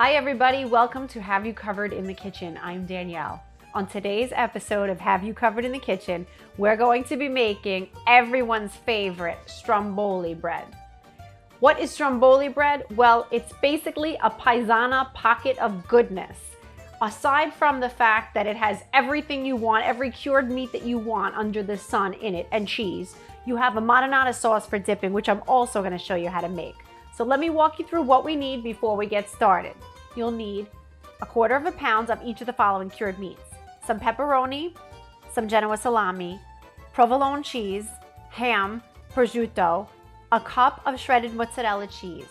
Hi everybody, welcome to Have You Covered in the Kitchen. I'm Danielle. On today's episode of Have You Covered in the Kitchen, we're going to be making everyone's favorite Stromboli bread. What is Stromboli bread? Well, it's basically a paisana pocket of goodness. Aside from the fact that it has everything you want, every cured meat that you want under the sun in it, and cheese, you have a marinara sauce for dipping, which I'm also going to show you how to make. So let me walk you through what we need before we get started. You'll need 1/4 pound of each of the following cured meats: some pepperoni, some Genoa salami, provolone cheese, ham, prosciutto, a cup of shredded mozzarella cheese.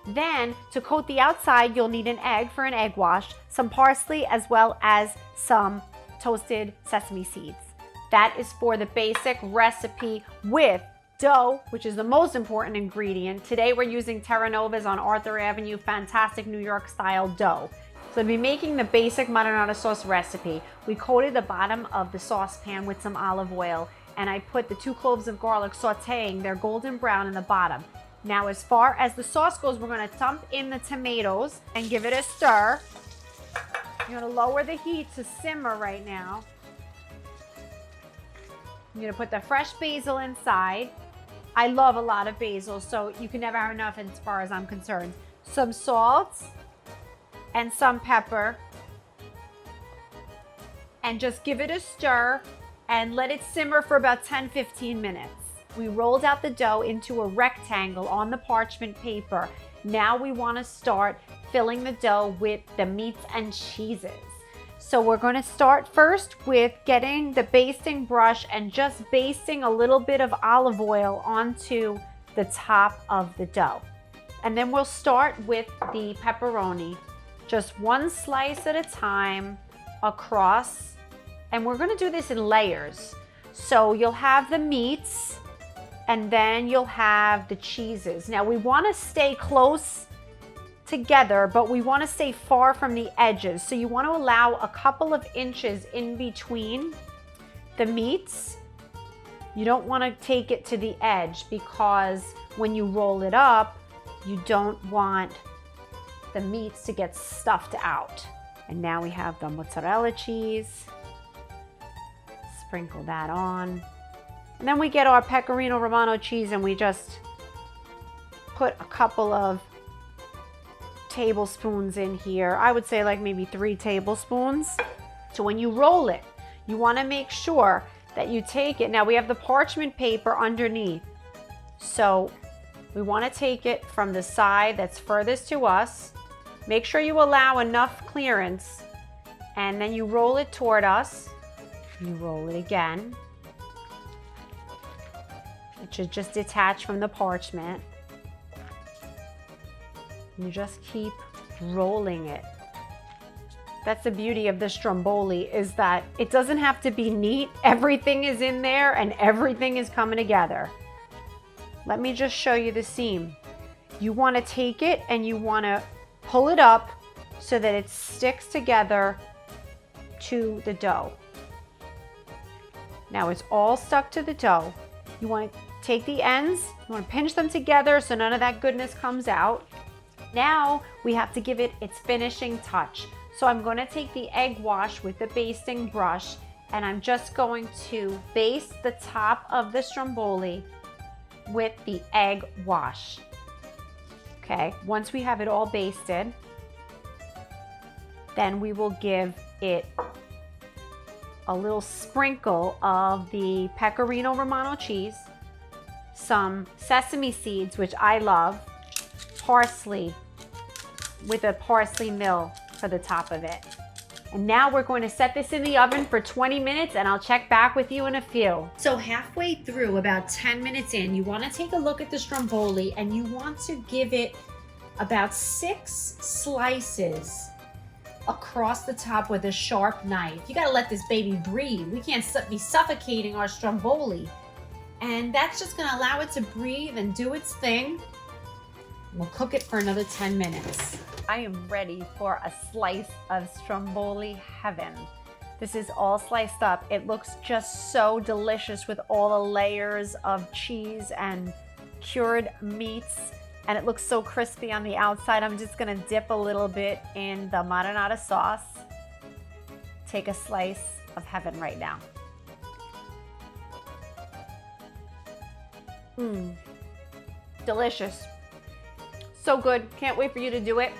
Then, to coat the outside, you'll need an egg for an egg wash, some parsley, as well as some toasted sesame seeds. That is for the basic recipe with dough, which is the most important ingredient. Today we're using Terra Nova's on Arthur Avenue, fantastic New York style dough. So to be making the basic marinara sauce recipe, we coated the bottom of the saucepan with some olive oil, and I put the 2 cloves of garlic sauteing. They're golden brown in the bottom. Now, as far as the sauce goes, we're going to dump in the tomatoes and give it a stir. You're going to lower the heat to simmer right now. I'm going to put the fresh basil inside. I love a lot of basil, so you can never have enough as far as I'm concerned. Some salt and some pepper. And just give it a stir and let it simmer for about 10-15 minutes. We rolled out the dough into a rectangle on the parchment paper. Now we want to start filling the dough with the meats and cheeses. So we're going to start first with getting the basting brush and just basting a little bit of olive oil onto the top of the dough. And then we'll start with the pepperoni, just 1 slice at a time across. And we're going to do this in layers. So you'll have the meats and then you'll have the cheeses. Now we want to stay close together, but we want to stay far from the edges. So you want to allow a couple of inches in between the meats. You don't want to take it to the edge because when you roll it up, you don't want the meats to get stuffed out. And now we have the mozzarella cheese. Sprinkle that on. And then we get our Pecorino Romano cheese and we just put a couple of tablespoons in here. I would say like maybe 3 tablespoons. So when you roll it, you want to make sure that you take it. Now we have the parchment paper underneath. So we want to take it from the side that's furthest to us. Make sure you allow enough clearance and then you roll it toward us. You roll it again. It should just detach from the parchment. You just keep rolling it. That's the beauty of the Stromboli, is that it doesn't have to be neat. Everything is in there and everything is coming together. Let me just show you the seam. You want to take it and you want to pull it up so that it sticks together to the dough. Now it's all stuck to the dough. You want to take the ends, you want to pinch them together so none of that goodness comes out. Now we have to give it its finishing touch. So I'm going to take the egg wash with the basting brush and I'm just going to baste the top of the Stromboli with the egg wash. Okay, once we have it all basted, then we will give it a little sprinkle of the Pecorino Romano cheese, some sesame seeds, which I love, parsley with a parsley mill for the top of it. And now we're going to set this in the oven for 20 minutes and I'll check back with you in a few. So halfway through, about 10 minutes in, you want to take a look at the Stromboli and you want to give it about 6 slices across the top with a sharp knife. You got to let this baby breathe. We can't be suffocating our Stromboli. And that's just going to allow it to breathe and do its thing. We'll cook it for another 10 minutes. I am ready for a slice of Stromboli heaven. This is all sliced up. It looks just so delicious with all the layers of cheese and cured meats. and it looks so crispy on the outside. I'm just gonna dip a little bit in the marinara sauce. Take a slice of heaven right now. Delicious. So good. Can't wait for you to do it.